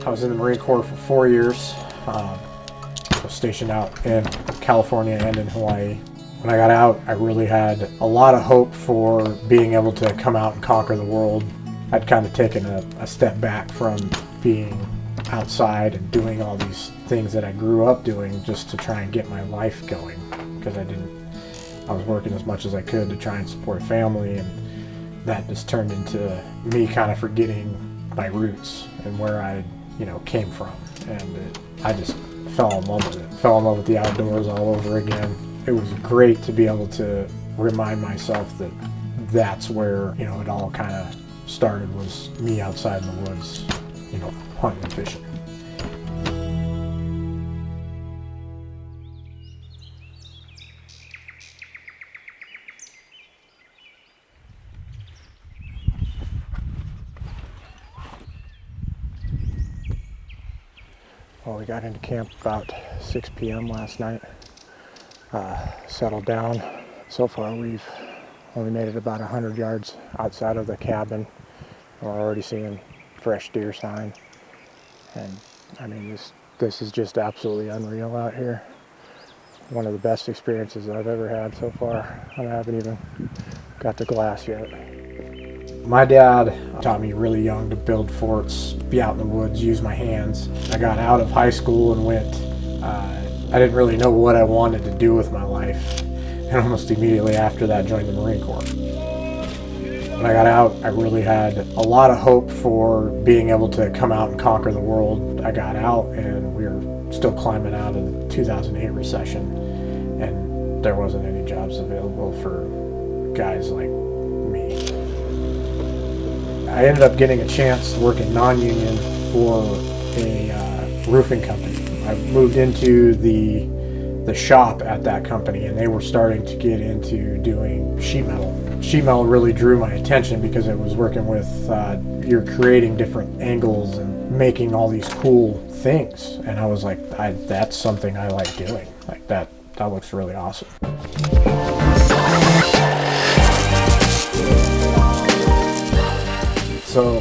I was in the Marine Corps for 4 years. I was stationed out in California and in Hawaii. When I got out, I really had a lot of hope for being able to come out and conquer the world. I'd kind of taken a step back from being outside and doing all these things that I grew up doing just to try and get my life going, because I was working as much as I could to try and support family, and that just turned into me kind of forgetting my roots and where I came from. And I just fell in love with it. Fell in love with the outdoors all over again. It was great to be able to remind myself that that's where, it all kind of started, was me outside in the woods, hunting and fishing. Well, we got into camp about 6 p.m. last night. Settled down. So far we've only made it about 100 yards outside of the cabin. We're already seeing fresh deer sign. And I mean, this is just absolutely unreal out here. One of the best experiences that I've ever had so far. I haven't even got to glass yet. My dad taught me really young to build forts, be out in the woods, use my hands. I got out of high school and went, I didn't really know what I wanted to do with my life. And almost immediately after that, joined the Marine Corps. When I got out, I really had a lot of hope for being able to come out and conquer the world. I got out and we were still climbing out of the 2008 recession, and there wasn't any jobs available for guys like me. I ended up getting a chance working non-union for a roofing company. I moved into the shop at that company, and they were starting to get into doing sheet metal. Sheet metal really drew my attention because it was working with, you're creating different angles and making all these cool things. And I was like, that's something I like doing. Like that looks really awesome. So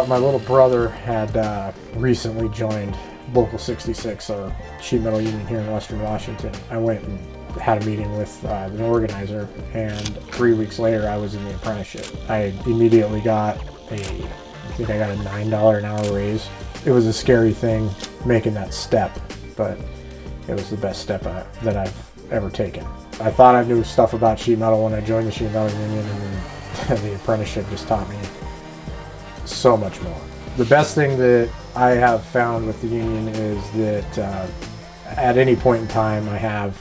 my little brother had recently joined Local 66, a sheet metal union here in Western Washington. I went and had a meeting with the organizer, and 3 weeks later I was in the apprenticeship. I immediately got I think I got a $9 an hour raise. It was a scary thing making that step, but it was the best step that I've ever taken. I thought I knew stuff about sheet metal when I joined the sheet metal union, and the apprenticeship just taught me so much more. The best thing that I have found with the union is that at any point in time I have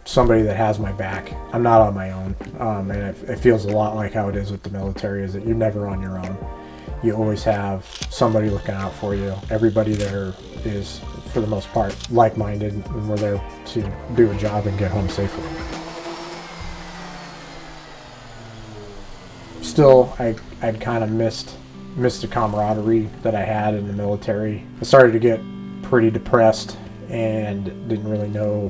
somebody that has my back. I'm not on my own, and it feels a lot like how it is with the military, is that you're never on your own. You always have somebody looking out for you. Everybody there is, for the most part, like-minded, and we're there to do a job and get home safely. Still, I'd kind of missed the camaraderie that I had in the military. I started to get pretty depressed and didn't really know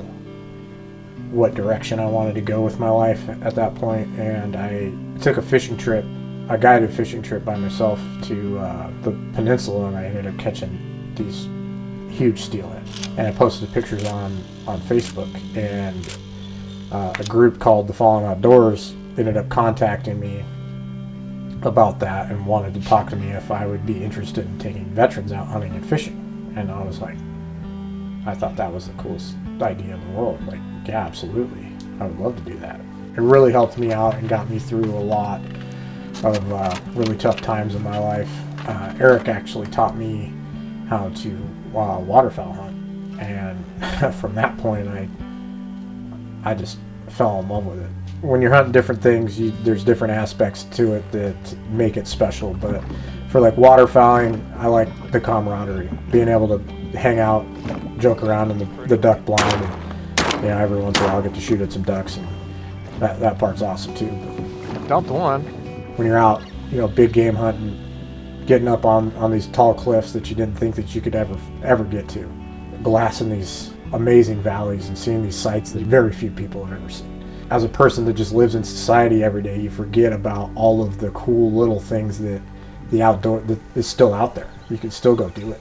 what direction I wanted to go with my life at that point, and I took a guided fishing trip by myself to the peninsula, and I ended up catching these huge steelhead. And I posted pictures on Facebook, and a group called the Fallen Outdoors ended up contacting me about that and wanted to talk to me if I would be interested in taking veterans out hunting and fishing. And I was like, I thought that was the coolest idea in the world. Like, yeah, absolutely, I would love to do that. It really helped me out and got me through a lot of really tough times in my life. Eric actually taught me how to waterfowl hunt, and from that point I just fell in love with it. When you're hunting different things, there's different aspects to it that make it special. But for like waterfowling, I like the camaraderie, being able to hang out, joke around in the duck blind, and every once in a while I get to shoot at some ducks, and that part's awesome too. But dumped one. When you're out, big game hunting, getting up on these tall cliffs that you didn't think that you could ever get to, glassing these amazing valleys and seeing these sights that very few people have ever seen. As a person that just lives in society every day, you forget about all of the cool little things that the outdoor that is still out there. You can still go do it.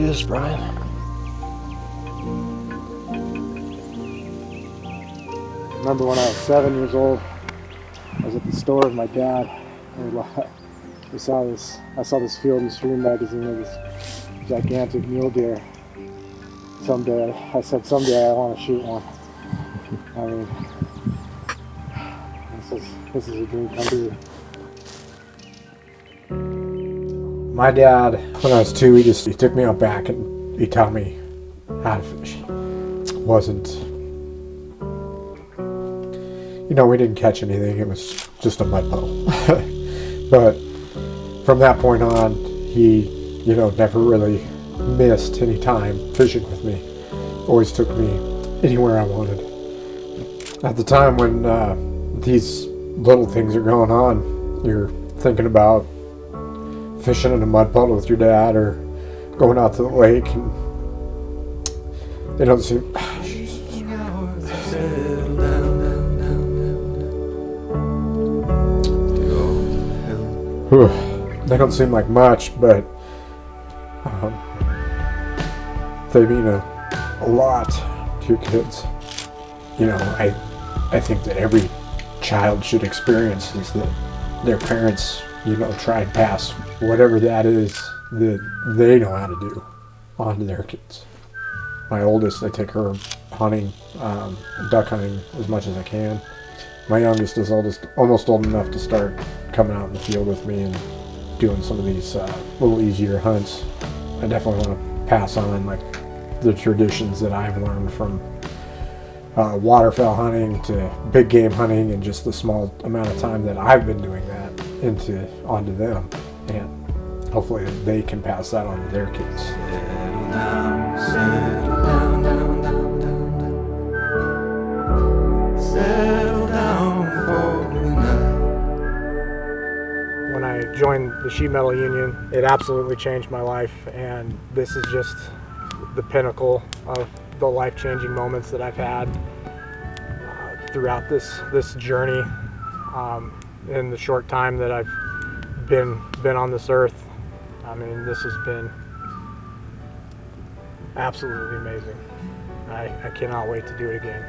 this, Bryan. Remember when I was 7 years old, I was at the store with my dad, and I saw this Field and Stream magazine of this gigantic mule deer. I said someday I want to shoot one. I mean, this is a dream come true. My dad, when I was 2, he took me out back and he taught me how to fish. We didn't catch anything. It was just a mud puddle. But from that point on, he, never really missed any time fishing with me. Always took me anywhere I wanted. At the time when these little things are going on, you're thinking about fishing in a mud puddle with your dad or going out to the lake, and they don't seem they don't seem like much, but they mean a lot to your kids. I think that every child should experience is that their parents, try and pass whatever that is that they know how to do onto their kids. My oldest, I take her hunting, duck hunting as much as I can. My youngest is almost old enough to start coming out in the field with me and doing some of these little easier hunts. I definitely want to pass on the traditions that I've learned from waterfowl hunting to big game hunting, and just the small amount of time that I've been doing that onto them, and hopefully they can pass that on to their kids. Settle down, settle down, down, down, down, down. Settle down for the night. When I joined the Sheet Metal Union, it absolutely changed my life, and this is just the pinnacle of the life-changing moments that I've had throughout this journey. In the short time that I've been on this earth, I mean, this has been absolutely amazing. I cannot wait to do it again.